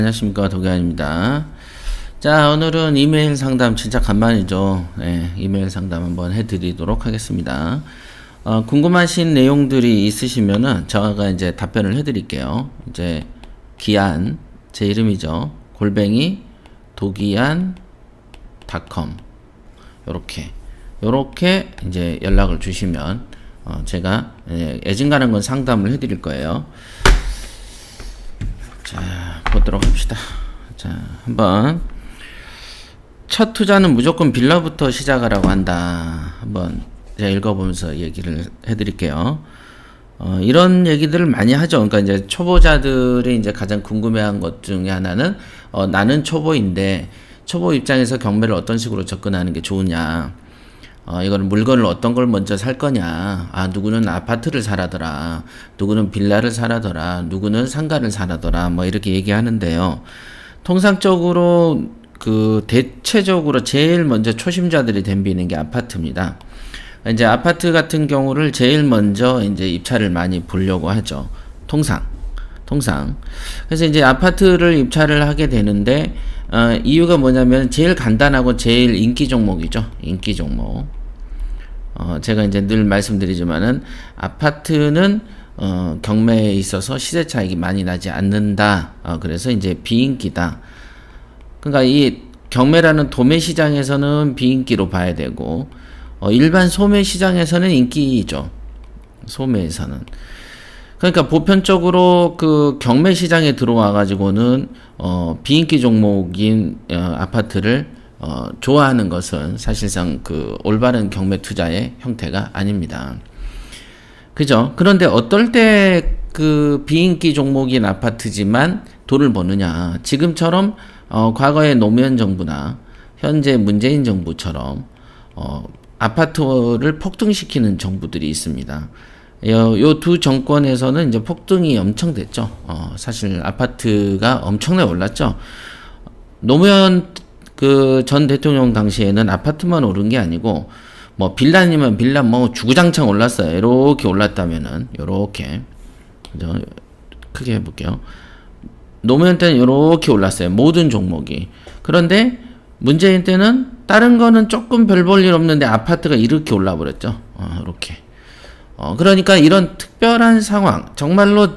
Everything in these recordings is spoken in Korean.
안녕하십니까, 도겸입니다. 자, 오늘은 이메일 상담 진짜 간만이죠. 네, 이메일 상담 한번 해드리도록 하겠습니다. 궁금하신 내용들이 있으시면은 제가 이제 답변을 해드릴게요. 이제 기안, 제 이름이죠. @ 도기안.com 요렇게 이제 연락을 주시면 제가 애진가는 건 상담을 해드릴 거예요. 자, 보도록 합시다. 자, 한번 첫 투자는 무조건 빌라부터 시작하라고 한다. 한번 제가 읽어보면서 얘기를 해드릴게요. 이런 얘기들을 많이 하죠. 그러니까 이제 초보자들이 이제 가장 궁금해한 것 중에 하나는 나는 초보인데 초보 입장에서 경매를 어떤 식으로 접근하는 게 좋으냐. 이거는 물건을 어떤 걸 먼저 살 거냐. 누구는 아파트를 사라더라. 누구는 빌라를 사라더라. 누구는 상가를 사라더라. 뭐 이렇게 얘기하는데요. 통상적으로 대체적으로 제일 먼저 초심자들이 덤비는 게 아파트입니다. 이제 아파트 같은 경우를 제일 먼저 이제 입찰을 많이 보려고 하죠. 통상. 그래서 이제 아파트를 입찰을 하게 되는데, 이유가 뭐냐면 제일 간단하고 제일 인기 종목이죠. 인기 종목. 제가 이제 늘 말씀드리지만은 아파트는 경매에 있어서 시세 차익이 많이 나지 않는다. 그래서 이제 비인기다. 그러니까 이 경매라는 도매 시장에서는 비인기로 봐야 되고, 일반 소매 시장에서는 인기죠. 소매에서는. 그러니까 보편적으로 그 경매 시장에 들어와 가지고는 비인기 종목인 아파트를 좋아하는 것은 사실상 그 올바른 경매 투자의 형태가 아닙니다. 그죠? 그런데 어떨 때 그 비인기 종목인 아파트지만 돈을 버느냐? 지금처럼 과거의 노무현 정부나 현재 문재인 정부처럼 아파트를 폭등시키는 정부들이 있습니다. 요 두 정권에서는 이제 폭등이 엄청 됐죠. 사실 아파트가 엄청나게 올랐죠. 노무현 전 대통령 당시에는 아파트만 오른 게 아니고, 뭐 빌라니면 빌라 뭐 주구장창 올랐어요. 이렇게 올랐다면은, 요렇게. 크게 해볼게요. 노무현 때는 요렇게 올랐어요. 모든 종목이. 그런데 문재인 때는 다른 거는 조금 별 볼 일 없는데 아파트가 이렇게 올라버렸죠. 이렇게. 그러니까 이런 특별한 상황, 정말로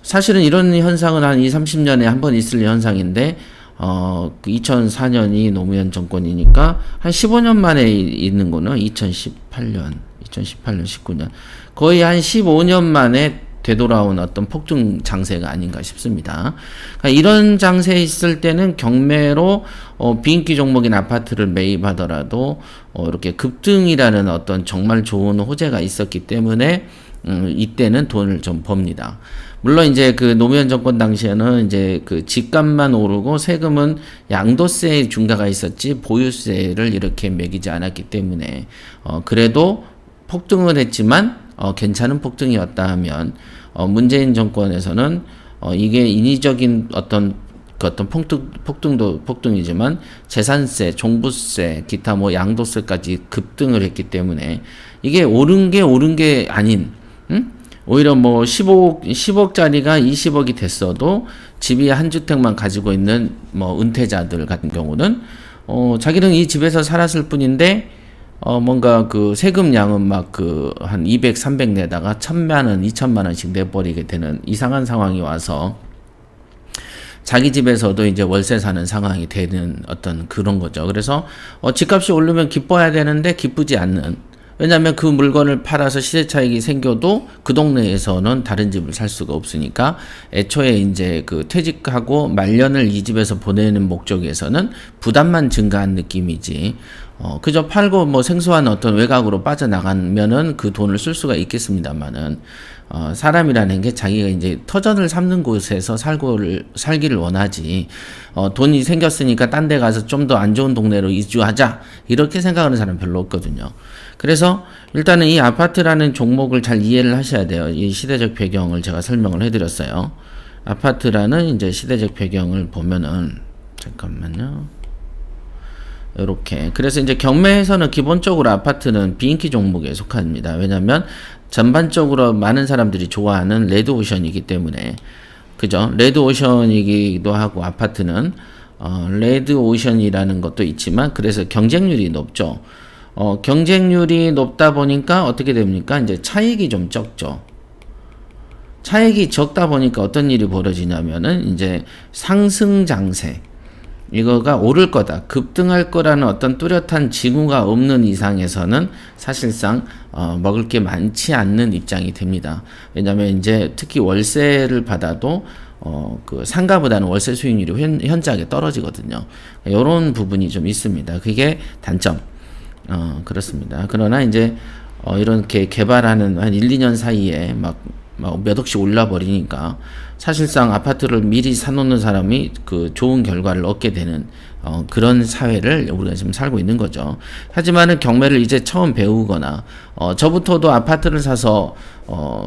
사실은 이런 현상은 한 20, 30년에 한 번 있을 현상인데, 2004년이 노무현 정권이니까 한 15년 만에 있는 거는 2018년, 19년. 거의 한 15년 만에 되돌아온 어떤 폭등 장세가 아닌가 싶습니다. 그러니까 이런 장세에 있을 때는 경매로 비인기 종목인 아파트를 매입하더라도 이렇게 급등이라는 어떤 정말 좋은 호재가 있었기 때문에 이때는 돈을 좀 법니다. 물론 이제 그 노무현 정권 당시에는 이제 그 집값만 오르고 세금은 양도세 중과가 있었지 보유세를 이렇게 매기지 않았기 때문에 그래도 폭등은 했지만 괜찮은 폭등이었다 하면 문재인 정권에서는 이게 인위적인 어떤 폭등이지만 재산세, 종부세, 기타 뭐 양도세까지 급등을 했기 때문에 이게 오른 게 아닌, 오히려 뭐 10억짜리가 20억이 됐어도 집이 한 주택만 가지고 있는 뭐 은퇴자들 같은 경우는 자기는 이 집에서 살았을 뿐인데 뭔가 그 세금량은 막 한 200, 300 내다가 1000만원, 2000만원씩 내버리게 되는 이상한 상황이 와서 자기 집에서도 이제 월세 사는 상황이 되는 어떤 그런 거죠. 그래서 집값이 오르면 기뻐야 되는데 기쁘지 않는, 왜냐하면 그 물건을 팔아서 시세 차익이 생겨도 그 동네에서는 다른 집을 살 수가 없으니까 애초에 이제 퇴직하고 말년을 이 집에서 보내는 목적에서는 부담만 증가한 느낌이지, 그저 팔고 뭐 생소한 어떤 외곽으로 빠져나가면은 그 돈을 쓸 수가 있겠습니다만은, 사람이라는 게 자기가 이제 터전을 삼는 곳에서 살기를 원하지, 돈이 생겼으니까 딴 데 가서 좀 더 안 좋은 동네로 이주하자, 이렇게 생각하는 사람 별로 없거든요. 그래서 일단은 이 아파트라는 종목을 잘 이해를 하셔야 돼요. 이 시대적 배경을 제가 설명을 해드렸어요. 아파트라는 이제 시대적 배경을 보면은, 잠깐만요. 이렇게. 그래서 이제 경매에서는 기본적으로 아파트는 비인기 종목에 속합니다. 왜냐하면 전반적으로 많은 사람들이 좋아하는 레드오션이기 때문에. 그죠? 레드오션이기도 하고 아파트는 레드오션이라는 것도 있지만 그래서 경쟁률이 높죠. 경쟁률이 높다 보니까 어떻게 됩니까? 이제 차익이 좀 적죠. 차익이 적다 보니까 어떤 일이 벌어지냐면은 이제 상승 장세. 이거가 오를 거다, 급등할 거라는 어떤 뚜렷한 징후가 없는 이상에서는 사실상 먹을 게 많지 않는 입장이 됩니다. 왜냐하면 이제 특히 월세를 받아도 그 상가보다는 월세 수익률이 현저하게 떨어지거든요. 이런 부분이 좀 있습니다. 그게 단점. 그렇습니다. 그러나 이제 이렇게 개발하는 한 1, 2년 사이에 막 몇 억씩 올라 버리니까 사실상 아파트를 미리 사놓는 사람이 그 좋은 결과를 얻게 되는 그런 사회를 우리가 지금 살고 있는 거죠. 하지만은 경매를 이제 처음 배우거나 저부터도 아파트를 사서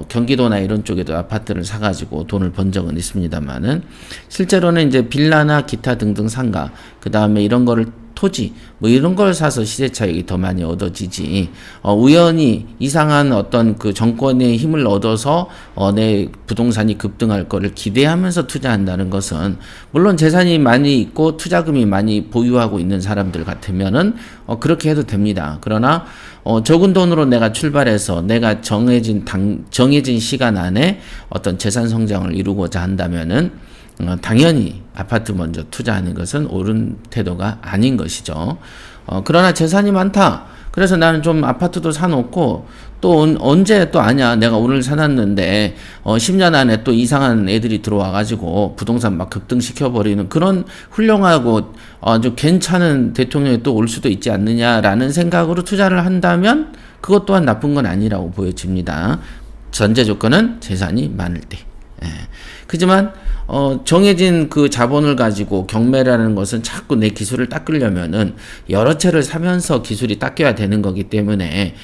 경기도나 이런 쪽에도 아파트를 사가지고 돈을 번 적은 있습니다만은 실제로는 이제 빌라나 기타 등등 상가, 그 다음에 이런 거를 토지 뭐 이런 걸 사서 시세 차익이 더 많이 얻어지지 우연히 이상한 어떤 그 정권의 힘을 얻어서 내 부동산이 급등할 거를 기대하면서 투자한다는 것은 물론 재산이 많이 있고 투자금이 많이 보유하고 있는 사람들 같으면은 그렇게 해도 됩니다. 그러나 적은 돈으로 내가 출발해서 내가 정해진 시간 안에 어떤 재산 성장을 이루고자 한다면은 당연히 아파트 먼저 투자하는 것은 옳은 태도가 아닌 것이죠. 그러나 재산이 많다. 그래서 나는 좀 아파트도 사놓고 또 언제 또 아냐. 내가 오늘 사놨는데 10년 안에 또 이상한 애들이 들어와가지고 부동산 막 급등시켜버리는 그런 훌륭하고 아주 괜찮은 대통령이 또 올 수도 있지 않느냐라는 생각으로 투자를 한다면 그것 또한 나쁜 건 아니라고 보여집니다. 전제 조건은 재산이 많을 때. 그지만 정해진 그 자본을 가지고 경매라는 것은 자꾸 내 기술을 닦으려면은 여러 채를 사면서 기술이 닦여야 되는 거기 때문에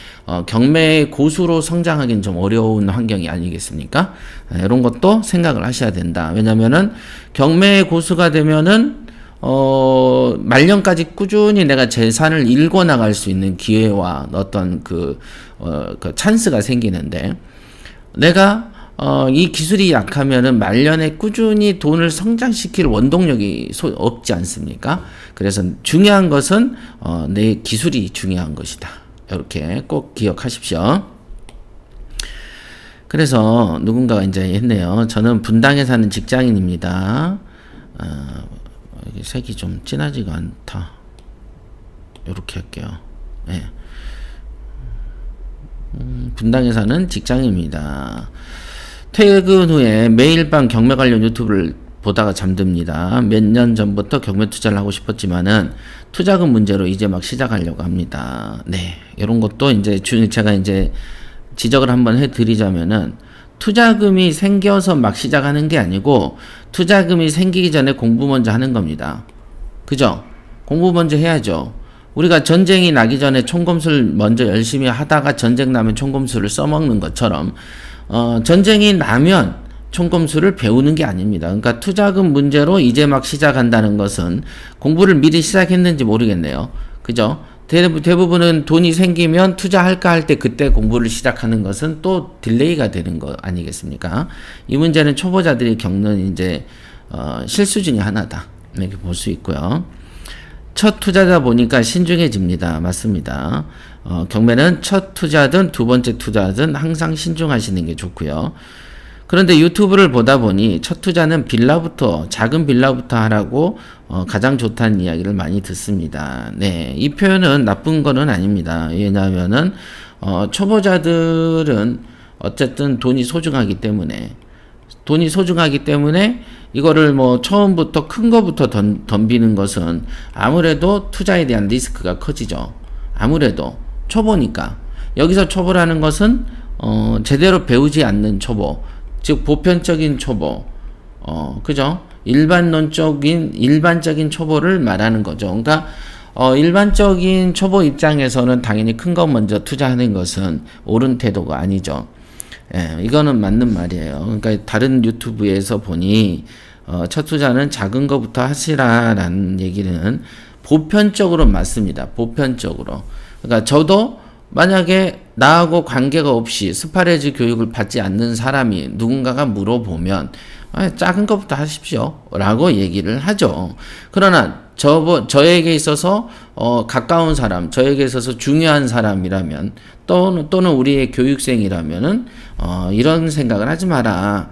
경매의 고수로 성장하기는 좀 어려운 환경이 아니겠습니까? 이런 것도 생각을 하셔야 된다. 왜냐면은 경매의 고수가 되면은 말년까지 꾸준히 내가 재산을 일궈 나갈 수 있는 기회와 어떤 그 찬스가 생기는데 내가 이 기술이 약하면은 말년에 꾸준히 돈을 성장시킬 원동력이 없지 않습니까? 그래서 중요한 것은 내 기술이 중요한 것이다. 이렇게 꼭 기억하십시오. 그래서 누군가가 이제 했네요. 저는 분당에 사는 직장인입니다. 색이 좀 진하지가 않다. 이렇게 할게요. 네. 분당에 사는 직장인입니다. 퇴근 후에 매일 밤 경매 관련 유튜브를 보다가 잠듭니다. 몇 년 전부터 경매 투자를 하고 싶었지만은 투자금 문제로 이제 막 시작하려고 합니다. 네. 이런 것도 이제 제가 이제 지적을 한번 해드리자면은 투자금이 생겨서 막 시작하는 게 아니고 투자금이 생기기 전에 공부 먼저 하는 겁니다. 그죠? 공부 먼저 해야죠. 우리가 전쟁이 나기 전에 총검술 먼저 열심히 하다가 전쟁 나면 총검술을 써먹는 것처럼 전쟁이 나면 총검술을 배우는 게 아닙니다. 그러니까 투자금 문제로 이제 막 시작한다는 것은 공부를 미리 시작했는지 모르겠네요. 그죠? 대부분은 돈이 생기면 투자할까 할 때 그때 공부를 시작하는 것은 또 딜레이가 되는 거 아니겠습니까? 이 문제는 초보자들이 겪는 이제 실수 중에 하나다. 이렇게 볼 수 있고요. 첫 투자다 보니까 신중해집니다. 맞습니다. 경매는 첫 투자든 두 번째 투자든 항상 신중하시는 게 좋고요. 그런데 유튜브를 보다 보니 첫 투자는 빌라부터, 작은 빌라부터 하라고 가장 좋다는 이야기를 많이 듣습니다. 네, 이 표현은 나쁜 거는 아닙니다. 왜냐하면은 초보자들은 어쨌든 돈이 소중하기 때문에 이거를 뭐 처음부터 큰 거부터 덤비는 것은 아무래도 투자에 대한 리스크가 커지죠. 아무래도 초보니까. 여기서 초보라는 것은 제대로 배우지 않는 초보, 즉 보편적인 초보, 그죠? 일반적인 초보를 말하는 거죠. 그러니까 일반적인 초보 입장에서는 당연히 큰 거 먼저 투자하는 것은 옳은 태도가 아니죠. 예, 이거는 맞는 말이에요. 그러니까 다른 유튜브에서 보니 첫 투자는 작은 거부터 하시라라는 얘기는 보편적으로 맞습니다. 보편적으로. 그러니까 저도 만약에 나하고 관계가 없이 스파레즈 교육을 받지 않는 사람이 누군가가 물어보면 작은 것부터 하십시오. 라고 얘기를 하죠. 그러나 저에게 있어서 가까운 사람, 저에게 있어서 중요한 사람이라면 또는 우리의 교육생이라면은 이런 생각을 하지 마라.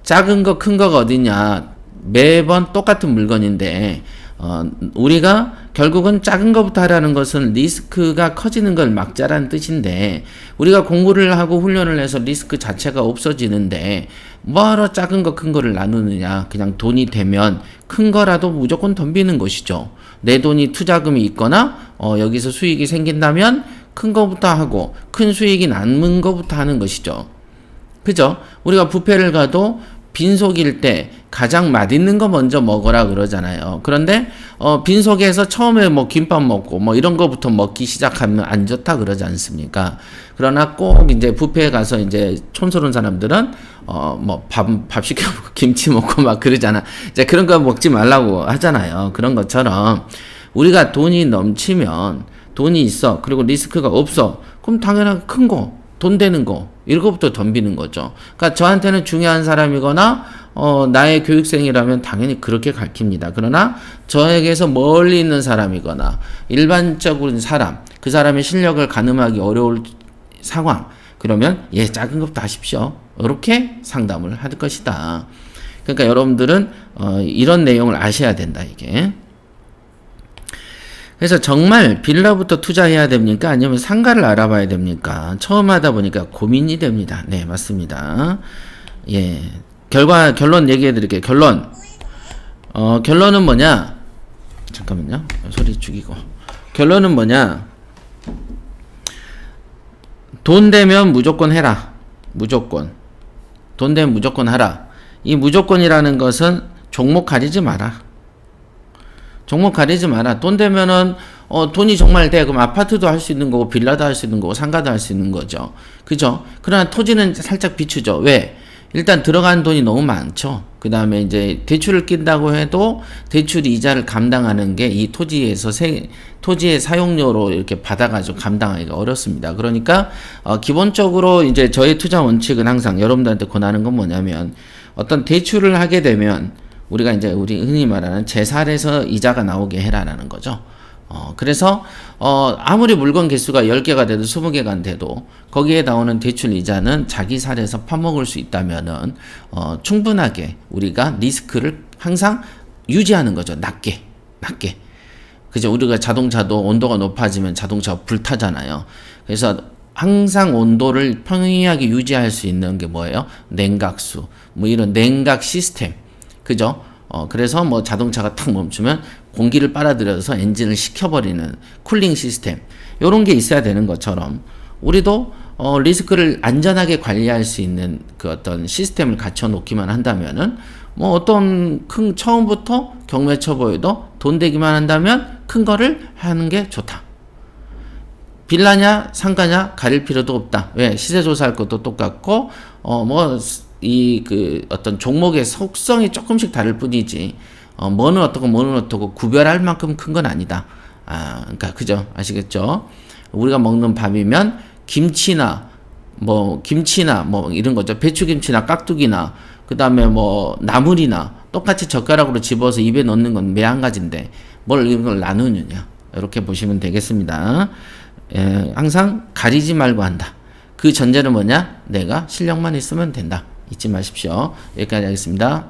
작은 거 큰 거가 어디냐. 매번 똑같은 물건인데 우리가 결국은 작은 것부터 하라는 것은 리스크가 커지는 걸 막자라는 뜻인데, 우리가 공부를 하고 훈련을 해서 리스크 자체가 없어지는데 뭐하러 작은 거 큰 거를 나누느냐. 그냥 돈이 되면 큰 거라도 무조건 덤비는 것이죠. 내 돈이 투자금이 있거나 여기서 수익이 생긴다면 큰 거부터 하고 큰 수익이 남는 거부터 하는 것이죠. 그죠? 우리가 뷔페를 가도 빈속일 때 가장 맛있는 거 먼저 먹어라 그러잖아요. 그런데 빈속에서 처음에 뭐 김밥 먹고 뭐 이런 거부터 먹기 시작하면 안 좋다 그러지 않습니까? 그러나 꼭 이제 뷔페에 가서 이제 촌스러운 사람들은 뭐 밥 시켜 먹고 김치 먹고 막 그러잖아. 이제 그런 거 먹지 말라고 하잖아요. 그런 것처럼 우리가 돈이 넘치면, 돈이 있어, 그리고 리스크가 없어, 그럼 당연하게 큰 거, 돈 되는 거, 이거부터 덤비는 거죠. 그러니까 저한테는 중요한 사람이거나 나의 교육생이라면 당연히 그렇게 가르칩니다. 그러나 저에게서 멀리 있는 사람이거나 일반적인 사람, 그 사람의 실력을 가늠하기 어려울 상황, 그러면 작은 것부터 하십시오. 이렇게 상담을 할 것이다. 그러니까 여러분들은 이런 내용을 아셔야 된다, 이게. 그래서 정말 빌라부터 투자해야 됩니까? 아니면 상가를 알아봐야 됩니까? 처음 하다 보니까 고민이 됩니다. 네, 맞습니다. 예. 결론 얘기해 드릴게요. 결론은 뭐냐? 잠깐만요. 소리 죽이고. 결론은 뭐냐? 돈 되면 무조건 해라. 무조건. 돈 되면 무조건 하라. 이 무조건이라는 것은 종목 가리지 마라. 종목 가리지 마라. 돈 되면은 돈이 정말 돼. 그럼 아파트도 할 수 있는 거고 빌라도 할 수 있는 거고 상가도 할 수 있는 거죠. 그죠? 그러나 토지는 살짝 비추죠. 왜? 일단 들어간 돈이 너무 많죠. 그 다음에 이제 대출을 낀다고 해도 대출 이자를 감당하는 게 이 토지에서 토지의 사용료로 이렇게 받아가지고 감당하기가 어렵습니다. 그러니까 기본적으로 이제 저의 투자 원칙은 항상 여러분들한테 권하는 건 뭐냐면, 어떤 대출을 하게 되면 우리가 이제 우리 흔히 말하는 제살에서 이자가 나오게 해라라는 거죠. 그래서 아무리 물건 개수가 10개가 돼도 20개가 돼도 거기에 나오는 대출 이자는 자기 살에서 파먹을 수 있다면은 충분하게 우리가 리스크를 항상 유지하는 거죠. 낮게. 그죠? 우리가 자동차도 온도가 높아지면 자동차가 불타잖아요. 그래서 항상 온도를 평이하게 유지할 수 있는 게 뭐예요? 냉각수. 뭐 이런 냉각 시스템. 그죠? 그래서 뭐 자동차가 탁 멈추면 공기를 빨아들여서 엔진을 식혀버리는 쿨링 시스템. 요런 게 있어야 되는 것처럼 우리도 리스크를 안전하게 관리할 수 있는 그 어떤 시스템을 갖춰 놓기만 한다면은 뭐 어떤 처음부터 경매 쳐보여도 돈 되기만 한다면 큰 거를 하는 게 좋다. 빌라냐 상가냐 가릴 필요도 없다. 왜? 시세 조사할 것도 똑같고 어떤 종목의 속성이 조금씩 다를 뿐이지 뭐는 어떻고 구별할 만큼 큰 건 아니다. 그러니까 그죠? 아시겠죠? 우리가 먹는 밥이면 김치나 뭐 이런 거죠. 배추김치나 깍두기나 그다음에 뭐 나물이나 똑같이 젓가락으로 집어서 입에 넣는 건 매 한 가지인데 뭘 이런 걸 나누느냐. 이렇게 보시면 되겠습니다. 항상 가리지 말고 한다. 그 전제는 뭐냐? 내가 실력만 있으면 된다. 잊지 마십시오. 여기까지 하겠습니다.